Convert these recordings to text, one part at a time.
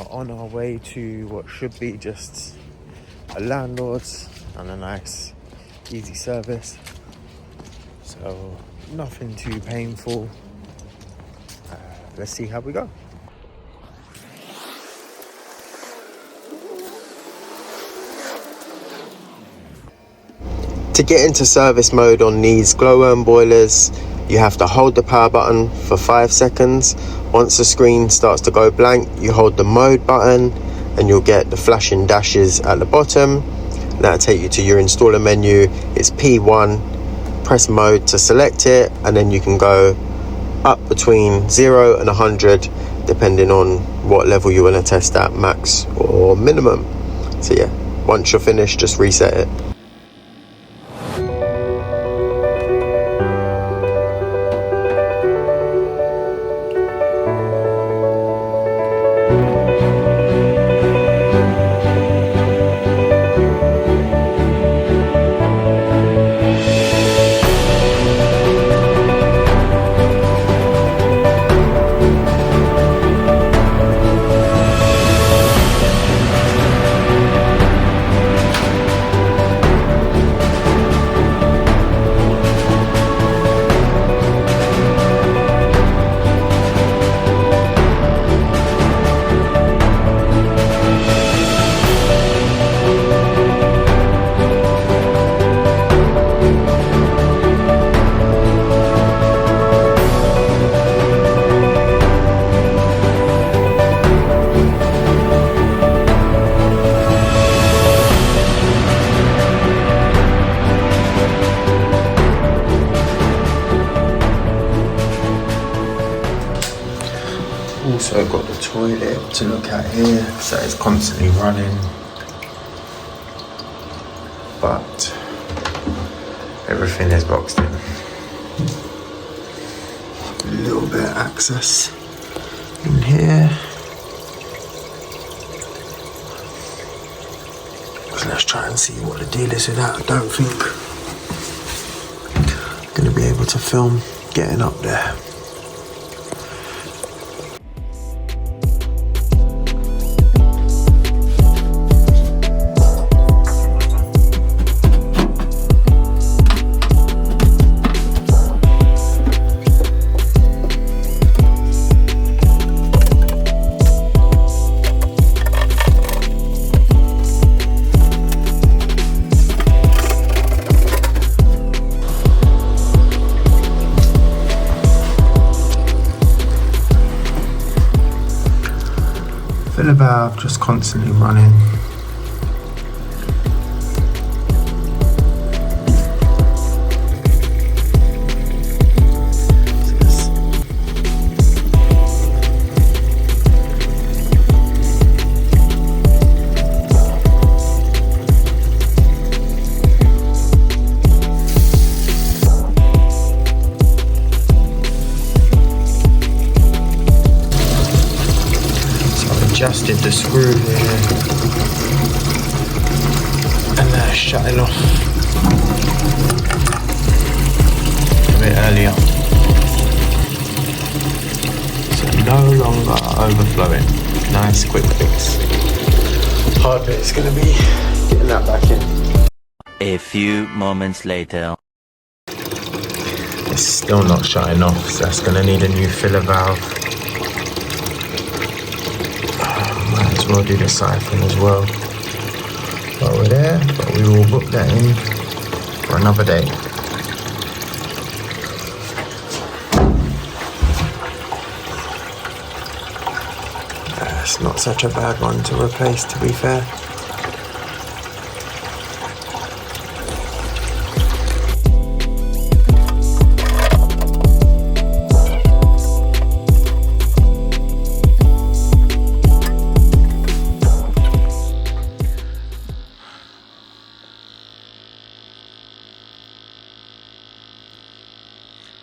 are on our way to what should be just a landlord's and a nice easy service, so nothing too painful. Let's see how we go. To get into service mode on these glowworm boilers, you have to hold the power button for 5 seconds. Once the screen starts to go blank, you hold the mode button and you'll get the flashing dashes at the bottom. That'll take you to your installer menu. It's P1, press mode to select it, and then you can go up between 0 and 100 depending on what level you want to test at, max or minimum. So yeah, once you're finished, just reset it. Also got the toilet to look at here, so it's constantly running, but everything is boxed in. A little bit of access in here. So let's try and see what the deal is with that. I don't think I'm going to be able to film getting up there. Filler valve just constantly running. Adjusted the screw here and that's shutting off a bit earlier, so no longer overflowing. Nice quick fix. Hard bit's going to be getting that back in. A few moments later. It's still not shutting off, so that's going to need a new filler valve. Might as well do the siphon as well while we're there, but we will book that in for another day. It's not such a bad one to replace, to be fair.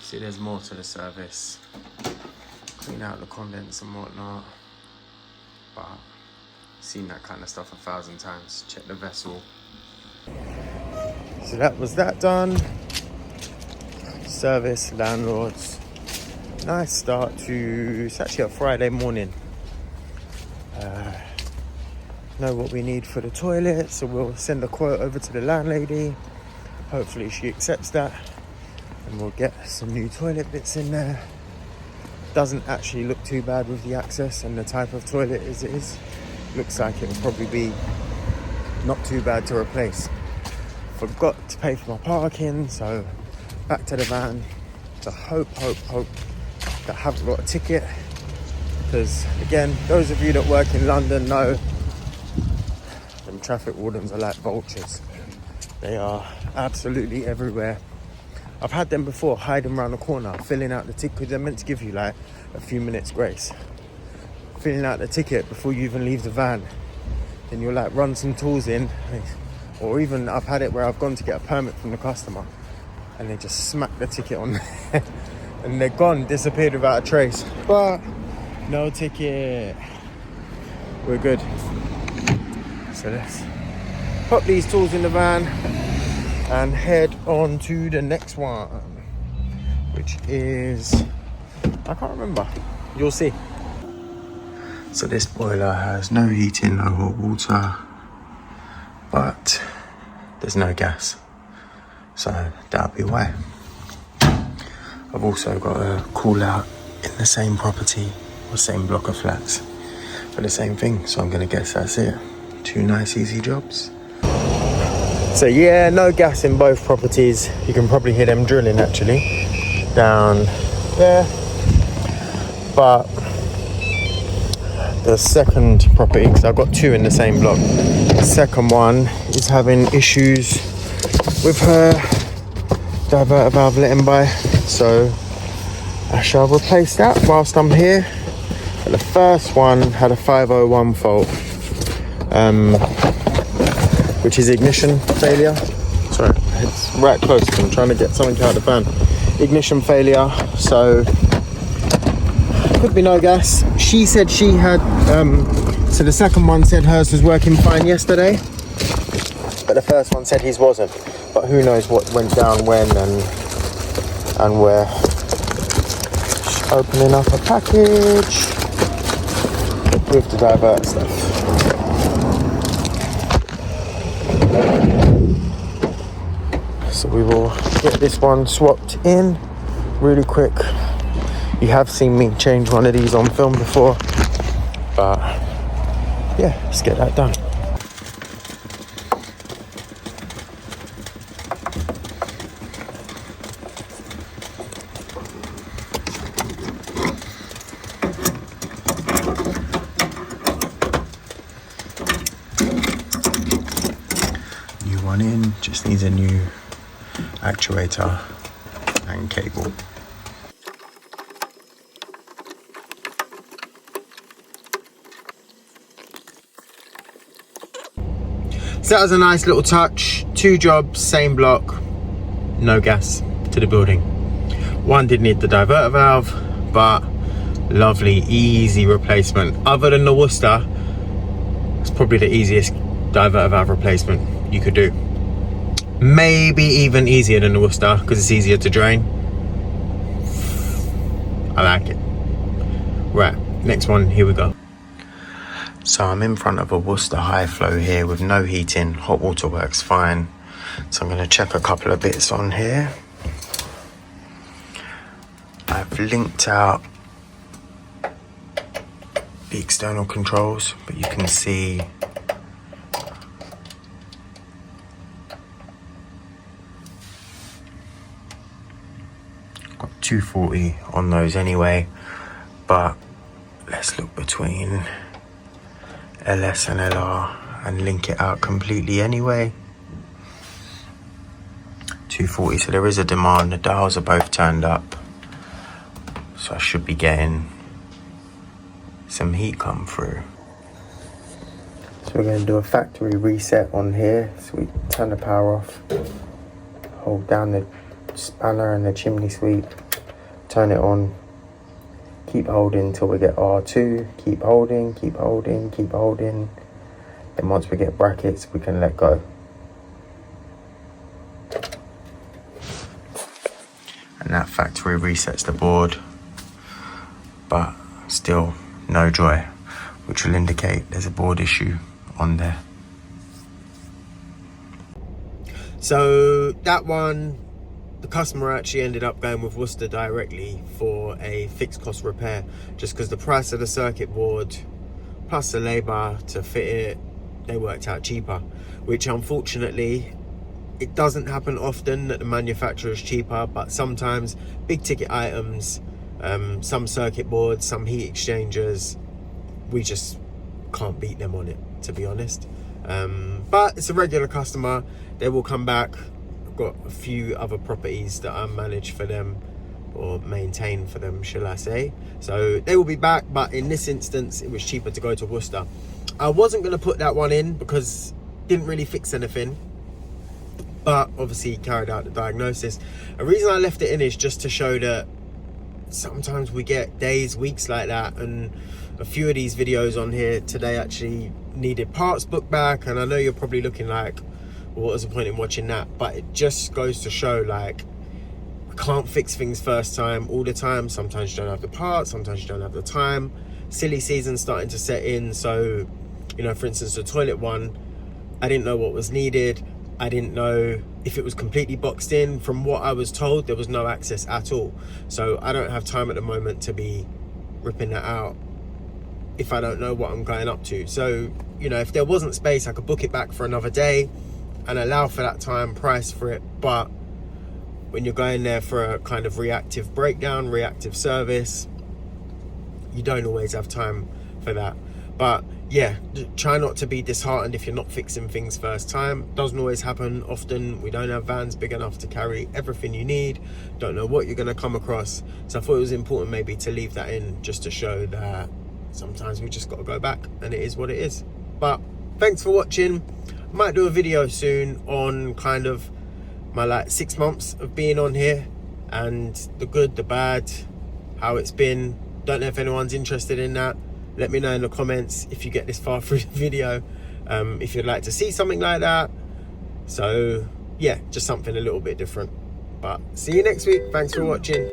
See, there's more to the service. Clean out the condensers and whatnot. But I've seen that kind of stuff 1,000 times. Check the vessel. So that was that done. Service, landlords. Nice start to, it's actually a Friday morning. know what we need for the toilet, so we'll send a quote over to the landlady. Hopefully she accepts that, and we'll get some new toilet bits in there. Doesn't actually look too bad with the access and the type of toilet as it is. Looks like it'll probably be not too bad to replace. Forgot to pay for my parking, so back to the van to hope that I haven't got a ticket, because again, those of you that work in London know them traffic wardens are like vultures. They are absolutely everywhere. I've had them before, hiding around the corner, filling out the ticket, because they're meant to give you like a few minutes grace. Filling out the ticket before you even leave the van. Then you'll like run some tools in, or even I've had it where I've gone to get a permit from the customer and they just smack the ticket on there and they're gone, disappeared without a trace. But no ticket. We're good. So let's put these tools in the van and head on to the next one, which is, I can't remember, you'll see. So this boiler has no heating, no hot water, but there's no gas, so that'll be why. I've also got a call out in the same property or same block of flats for the same thing, so I'm gonna guess that's it. 2 nice easy jobs. So yeah, no gas in both properties. You can probably hear them drilling actually down there. But the second property, because I've got 2 in the same block, the second one is having issues with her diverter valve letting by. So I shall replace that whilst I'm here. But the first one had a 501 fault. Which is ignition failure. Sorry, it's right close. I'm trying to get something out of the fan. Ignition failure, so could be no gas. She said she had, so the second one said hers was working fine yesterday, but the first one said his wasn't. But who knows what went down when and where. Just opening up a package with the divert stuff. So we will get this one swapped in really quick. You have seen me change one of these on film before, but yeah, let's get that done. New one in, just needs a new actuator and cable. So that was a nice little touch. 2 jobs, same block, no gas to the building. One did need the diverter valve, but lovely, easy replacement. Other than the Worcester, it's probably the easiest diverter valve replacement you could do. Maybe even easier than the Worcester, because it's easier to drain. I like it. Right, next one, here we go. So I'm in front of a Worcester high flow here with no heating. Hot water works fine. So I'm going to check a couple of bits on here. I've linked out the external controls, but you can see got 240 on those anyway, but let's look between LS and LR and link it out completely anyway. 240, so there is a demand. The dials are both turned up, so I should be getting some heat come through. So we're going to do a factory reset on here. So we turn the power off, hold down the spanner and the chimney sweep, turn it on, keep holding till we get R2, keep holding, keep holding, keep holding. Then once we get brackets, we can let go. And that factory resets the board, but still no joy, which will indicate there's a board issue on there. So that one, the customer actually ended up going with Worcester directly for a fixed cost repair, just because the price of the circuit board plus the labour to fit it, they worked out cheaper, which unfortunately it doesn't happen often that the manufacturer is cheaper, but sometimes big ticket items, some circuit boards, some heat exchangers, we just can't beat them on it, to be honest. But it's a regular customer, they will come back. I've got a few other properties that I manage for them, or maintain for them, shall I say. So they will be back, but in this instance it was cheaper to go to Worcester. I wasn't going to put that one in because it didn't really fix anything, but obviously carried out the diagnosis. The reason I left it in is just to show that sometimes we get days, weeks like that, and a few of these videos on here today actually needed parts booked back, and I know you're probably looking like, well, what was the point in watching that? But it just goes to show, like, I can't fix things first time all the time. Sometimes you don't have the parts, sometimes you don't have the time. Silly season starting to set in, so, you know, for instance, the toilet one, I didn't know what was needed. I didn't know if it was completely boxed in. From what I was told, there was no access at all. So I don't have time at the moment to be ripping that out if I don't know what I'm going up to. So, you know, if there wasn't space, I could book it back for another day and allow for that time, price for it. But when you're going there for a kind of reactive breakdown, reactive service, you don't always have time for that. But yeah, try not to be disheartened if you're not fixing things first time. Doesn't always happen often. We don't have vans big enough to carry everything you need. Don't know what you're going to come across. So I thought it was important maybe to leave that in, just to show that sometimes we just got to go back and it is what it is. But thanks for watching. Might do a video soon on kind of my like 6 months of being on here, and the good, the bad, how it's been. Don't know if anyone's interested in that. Let me know in the comments if you get this far through the video, if you'd like to see something like that. So yeah, just something a little bit different. But see you next week. Thanks for watching.